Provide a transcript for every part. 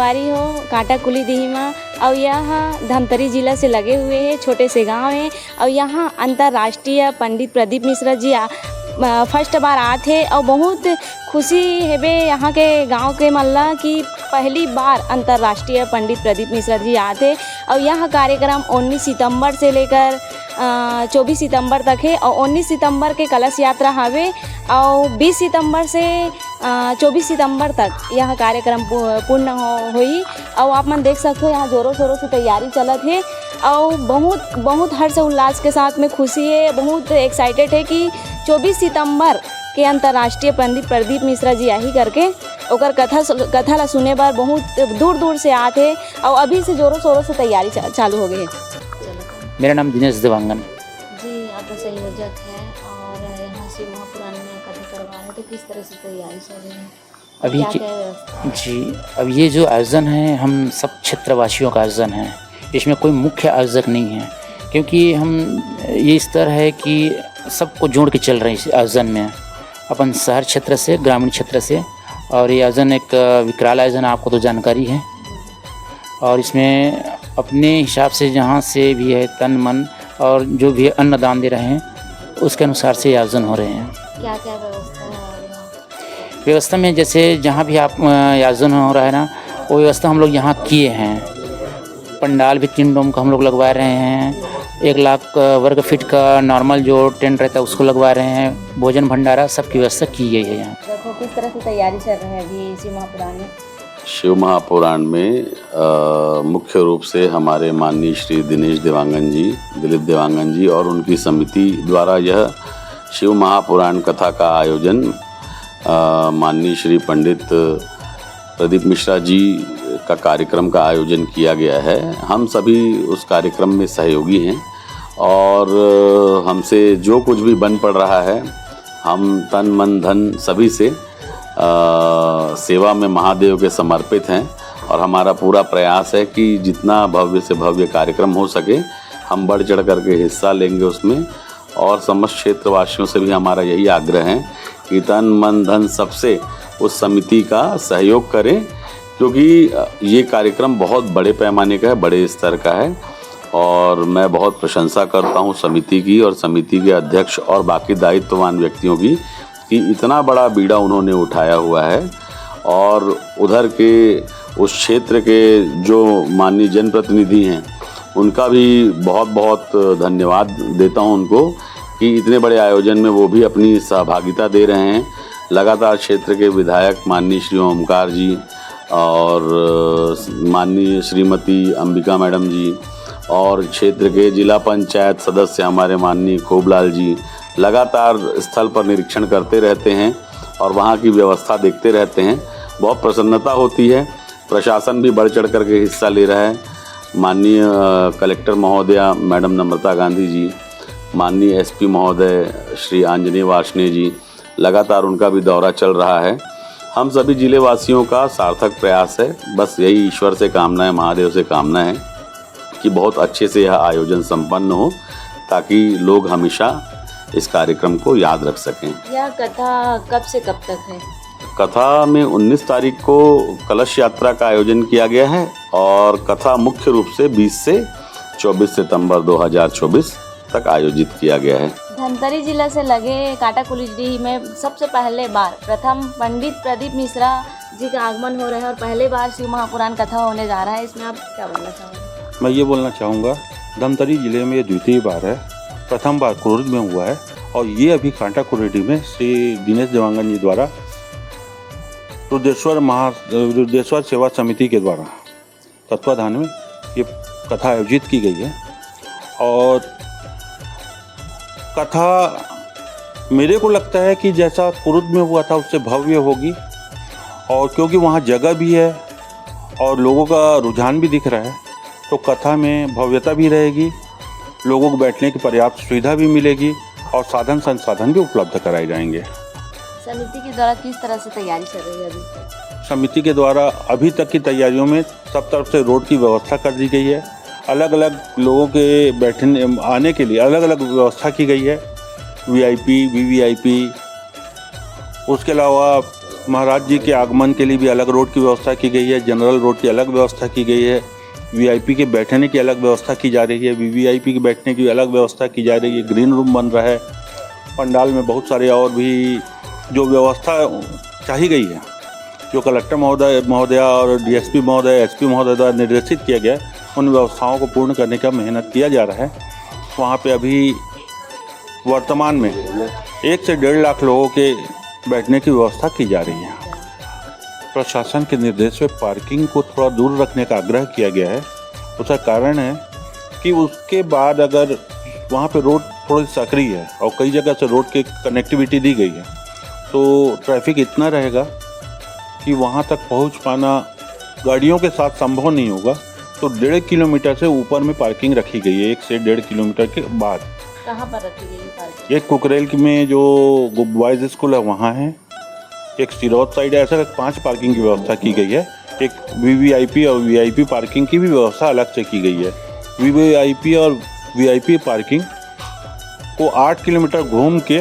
संगवारी हो कांटा कुली दिहिमा और यह धमतरी जिला से लगे हुए हैं, छोटे से गांव हैं और यहाँ अंतर्राष्ट्रीय पंडित प्रदीप मिश्रा जी फर्स्ट बार आते और बहुत खुशी है बे यहाँ के गांव के मल्ला की पहली बार अंतर्राष्ट्रीय पंडित प्रदीप मिश्रा जी आते और यह कार्यक्रम 19 सितंबर से लेकर 24 सितंबर तक है और 19 सितंबर के कलश यात्रा हवे और 20 सितंबर से 24 सितंबर तक यह कार्यक्रम पूर्ण हुई और आप मन देख सकते हो यहाँ जोरों शोरों से तैयारी चलत है और बहुत हर्ष उल्लास के साथ में खुशी है, बहुत एक्साइटेड है कि 24 सितंबर के अंतर्राष्ट्रीय पंडित प्रदीप मिश्रा जी यही करके ओकर कथा ला सुने बार बहुत दूर दूर से आते और अभी से जोरों शोरों से तैयारी चालू हो गई है। मेरा नाम दिनेश देवांगन जी, आप संयोजक हैं और यहाँ से महापुराण में कथा करवा रहे हैं, तो किस तरह से तैयारी चल रही है अभी जी? अब ये जो आयोजन है हम सब क्षेत्रवासियों का आयोजन है, इसमें कोई मुख्य आयोजक नहीं है क्योंकि हम ये इस तरह है कि सबको जोड़ के चल रहे हैं इस आयोजन में, अपन शहर क्षेत्र से ग्रामीण क्षेत्र से। और ये आयोजन एक विकराल आयोजन आपको तो जानकारी है और इसमें अपने हिसाब से जहाँ से भी है तन मन और जो भी अन्न दान दे रहे हैं उसके अनुसार से आयोजन हो रहे हैं। क्या क्या व्यवस्था है? व्यवस्था में जैसे जहाँ भी आप आयोजन हो रहा है ना, वो व्यवस्था हम लोग यहाँ किए हैं। पंडाल भी 3 डोम का हम लोग लगवा रहे हैं, 1 लाख वर्ग फीट का नॉर्मल जो टेंट रहता है उसको लगवा रहे हैं, भोजन भंडारा सबकी व्यवस्था की गई है यहाँ। देखो किस तरह से तैयारी चल रही है अभी इसी महापुराण में। शिव महापुराण में मुख्य रूप से हमारे माननीय श्री दिनेश देवांगन जी, दिलीप देवांगन जी और उनकी समिति द्वारा यह शिव महापुराण कथा का आयोजन माननीय श्री पंडित प्रदीप मिश्रा जी का कार्यक्रम का आयोजन किया गया है। हम सभी उस कार्यक्रम में सहयोगी हैं और हमसे जो कुछ भी बन पड़ रहा है हम तन मन धन सभी से सेवा में महादेव के समर्पित हैं और हमारा पूरा प्रयास है कि जितना भव्य से भव्य कार्यक्रम हो सके हम बढ़ चढ़ करके हिस्सा लेंगे उसमें। और समस्त क्षेत्रवासियों से भी हमारा यही आग्रह है कि तन मन धन सबसे उस समिति का सहयोग करें क्योंकि ये कार्यक्रम बहुत बड़े पैमाने का है, बड़े स्तर का है और मैं बहुत प्रशंसा करता हूँ समिति की और समिति के अध्यक्ष और बाकी दायित्ववान व्यक्तियों की कि इतना बड़ा बीड़ा उन्होंने उठाया हुआ है। और उधर के उस क्षेत्र के जो माननीय जनप्रतिनिधि हैं उनका भी बहुत बहुत धन्यवाद देता हूं उनको कि इतने बड़े आयोजन में वो भी अपनी सहभागिता दे रहे हैं। लगातार क्षेत्र के विधायक माननीय श्री ओमकार जी और माननीय श्रीमती अंबिका मैडम जी और क्षेत्र के जिला पंचायत सदस्य हमारे माननीय खूबलाल जी लगातार स्थल पर निरीक्षण करते रहते हैं और वहाँ की व्यवस्था देखते रहते हैं। बहुत प्रसन्नता होती है। प्रशासन भी बढ़ चढ़ करके हिस्सा ले रहा है। माननीय कलेक्टर महोदया मैडम नम्रता गांधी जी, माननीय एसपी महोदय श्री आंजनेय वार्ष्णेय जी, लगातार उनका भी दौरा चल रहा है। हम सभी जिले वासियों का सार्थक प्रयास है। बस यही ईश्वर से कामना है, महादेव से कामना है कि बहुत अच्छे से यह आयोजन संपन्न हो ताकि लोग हमेशा इस कार्यक्रम को याद रख सकें। यह कथा कब से कब तक है? कथा में 19 तारीख को कलश यात्रा का आयोजन किया गया है और कथा मुख्य रूप से 20 से 24 सितंबर 2024 तक आयोजित किया गया है। धमतरी जिला से लगे कांटा कुली में सबसे पहले बार प्रथम पंडित प्रदीप मिश्रा जी का आगमन हो रहा है और पहले बार शिव महापुराण कथा होने जा रहा है। इसमें आप क्या बोलना चाहोगे? मैं ये बोलना चाहूँगा धमतरी जिले में ये द्वितीय बार है, प्रथम बार कुरुद में हुआ है और ये अभी कांटा कुरेडी में श्री दिनेश देवांगन जी द्वारा रुद्रेश्वर सेवा समिति के द्वारा तत्वाधान में ये कथा आयोजित की गई है। और कथा मेरे को लगता है कि जैसा कुरुद में हुआ था उससे भव्य होगी और क्योंकि वहाँ जगह भी है और लोगों का रुझान भी दिख रहा है तो कथा में भव्यता भी रहेगी, लोगों को बैठने की पर्याप्त सुविधा भी मिलेगी और साधन संसाधन भी उपलब्ध कराए जाएंगे। समिति के द्वारा किस तरह से तैयारी चल रही है अभी? समिति के द्वारा अभी तक की तैयारियों में सब तरफ से रोड की व्यवस्था कर दी गई है। अलग अलग लोगों के बैठने आने के लिए अलग अलग व्यवस्था की गई है, वीआईपी, वीवीआईपी। उसके अलावा महाराज जी के आगमन के लिए भी अलग रोड की व्यवस्था की गई है, जनरल रोड की अलग व्यवस्था की गई है, वीआईपी के बैठने की अलग व्यवस्था की जा रही है, वीवीआईपी के बैठने की अलग व्यवस्था की जा रही है, ग्रीन रूम बन रहा है। पंडाल में बहुत सारे और भी जो व्यवस्था चाही गई है, जो कलेक्टर महोदया और डीएसपी महोदय, एसपी महोदय द्वारा निर्देशित किया गया, उन व्यवस्थाओं को पूर्ण करने का मेहनत किया जा रहा है। वहाँ पे अभी वर्तमान में 1 से 1.5 लाख लोगों के बैठने की व्यवस्था की जा रही है। प्रशासन के निर्देश पे पार्किंग को थोड़ा दूर रखने का आग्रह किया गया है। उसका कारण है कि उसके बाद अगर वहाँ पे रोड थोड़ी सक्रिय है और कई जगह से रोड की कनेक्टिविटी दी गई है, तो ट्रैफिक इतना रहेगा कि वहाँ तक पहुँच पाना गाड़ियों के साथ संभव नहीं होगा। तो 1.5 किलोमीटर से ऊपर में पार्किंग रखी गई है, 1 से 1.5 किलोमीटर के बाद। कहाँ पर रखी गई है पार्किंग? एक कुकरेल में जो बॉयज़ स्कूल है वहाँ है, एक सिरौत साइड है, ऐसा 5 पार्किंग की व्यवस्था की गई है। एक वीवीआईपी और वीआईपी पार्किंग की भी व्यवस्था अलग से की गई है। वीवीआईपी और वीआईपी पार्किंग को 8 किलोमीटर घूम के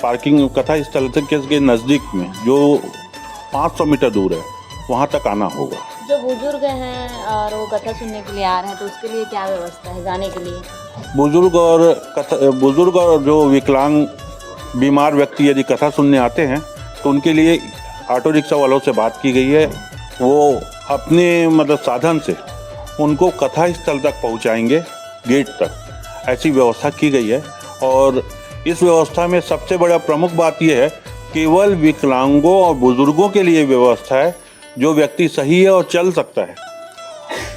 पार्किंग कथा स्थल के नज़दीक में जो 500 मीटर दूर है वहाँ तक आना होगा। जो बुजुर्ग हैं और वो कथा सुनने के लिए आ रहे हैं, तो उसके लिए क्या व्यवस्था है जाने के लिए? बुजुर्ग और जो विकलांग बीमार व्यक्ति यदि कथा सुनने आते हैं तो उनके लिए ऑटो रिक्शा वालों से बात की गई है, वो अपने मतलब साधन से उनको कथा स्थल तक पहुंचाएंगे, गेट तक, ऐसी व्यवस्था की गई है। और इस व्यवस्था में सबसे बड़ा प्रमुख बात यह है, केवल विकलांगों और बुजुर्गों के लिए व्यवस्था है। जो व्यक्ति सही है और चल सकता है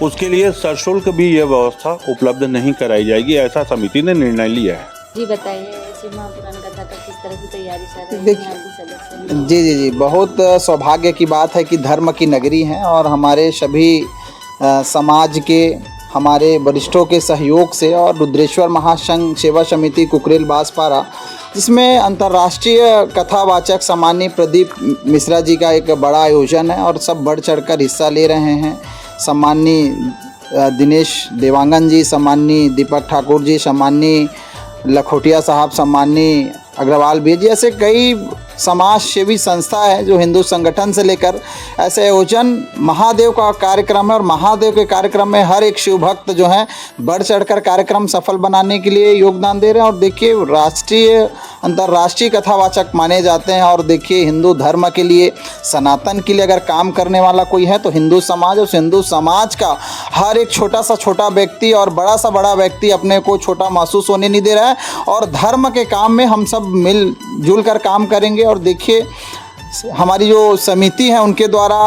उसके लिए सशुल्क भी यह व्यवस्था उपलब्ध नहीं कराई जाएगी, ऐसा समिति ने निर्णय लिया है। जी बताइए, शिव महापुराण कथा का किस तरह की तैयारी चल रही है आपके सदस्य? जी, बहुत सौभाग्य की बात है कि धर्म की नगरी है और हमारे सभी समाज के, हमारे वरिष्ठों के सहयोग से और रुद्रेश्वर महासंघ सेवा समिति कुकरेल बांसपारा, जिसमें अंतर्राष्ट्रीय कथावाचक सम्मानीय प्रदीप मिश्रा जी का एक बड़ा आयोजन है और सब बढ़ चढ़कर हिस्सा ले रहे हैं। सम्मानीय दिनेश देवांगन जी, सम्मानीय दीपक ठाकुर जी, सम्मानीय लखोटिया साहब, सम्मानीय अग्रवाल भी जी, ऐसे कई समाज सेवी संस्था है जो हिंदू संगठन से लेकर ऐसे आयोजन महादेव का कार्यक्रम है। और महादेव के कार्यक्रम में हर एक शिव भक्त जो है बढ़ चढ़कर कार्यक्रम सफल बनाने के लिए योगदान दे रहे हैं। और देखिए, राष्ट्रीय अंतर्राष्ट्रीय कथावाचक माने जाते हैं। और देखिए, हिंदू धर्म के लिए, सनातन के लिए अगर काम करने वाला कोई है तो हिंदू समाज। उस हिंदू समाज का हर एक छोटा सा छोटा व्यक्ति और बड़ा सा बड़ा व्यक्ति अपने को छोटा महसूस होने नहीं दे रहा है। और धर्म के काम में हम सब मिलजुल कर काम करेंगे। और देखिए, हमारी जो समिति है उनके द्वारा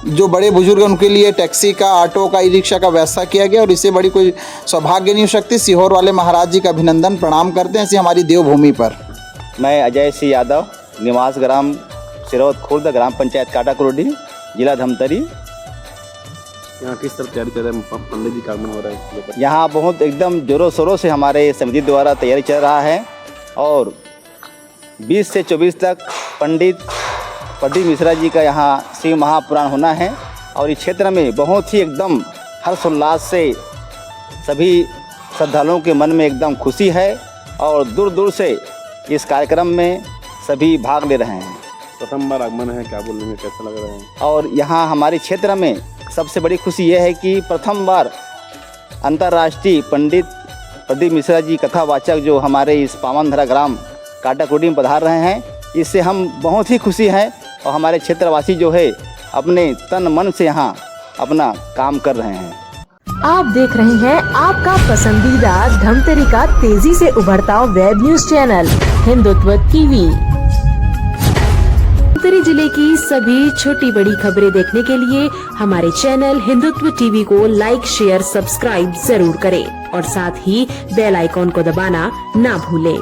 जो बड़े बुजुर्ग हैं उनके लिए टैक्सी का, ऑटो का, ई रिक्शा का व्यवस्था किया गया। और इससे बड़ी कोई सौभाग्य नहीं हो सकती। सीहोर वाले महाराज जी का अभिनंदन प्रणाम करते हैं ऐसी हमारी देवभूमि पर। मैं अजय सिंह यादव, निवास ग्राम सिरौत खुर्द, ग्राम पंचायत काटाकुरुडी, जिला धमतरी। यहाँ किस तरह तैयारी कर रहे हैं? पंडित जी का आगमन हो रहा है यहाँ बहुत एकदम जोरों शोरों से हमारे समिति द्वारा तैयारी चल रहा है। और 20 से 24 तक पंडित प्रदीप मिश्रा जी का यहाँ शिव महापुराण होना है। और इस क्षेत्र में बहुत ही एकदम हर्षोल्लास से सभी श्रद्धालुओं के मन में एकदम खुशी है। और दूर दूर से इस कार्यक्रम में सभी भाग ले रहे हैं। प्रथम बार आगमन है, क्या बोलेंगे, कैसा लग रहा है? और यहाँ हमारे क्षेत्र में सबसे बड़ी खुशी यह है कि प्रथम बार अंतर्राष्ट्रीय पंडित प्रदीप मिश्रा जी कथावाचक जो हमारे इस पावनधरा ग्राम काटाकुरुडी में पधार रहे हैं, इससे हम बहुत ही खुशी हैं। और हमारे क्षेत्रवासी जो है अपने तन मन से यहाँ अपना काम कर रहे हैं। आप देख रहे हैं आपका पसंदीदा धमतरी का तेजी से उभरता web news channel Hindutva TV. Dhamtari जिले की सभी छोटी बड़ी खबरें देखने के लिए हमारे चैनल हिंदुत्व टीवी को लाइक, शेयर, सब्सक्राइब जरूर करें और साथ ही बेल आइकॉन को दबाना ना भूलें।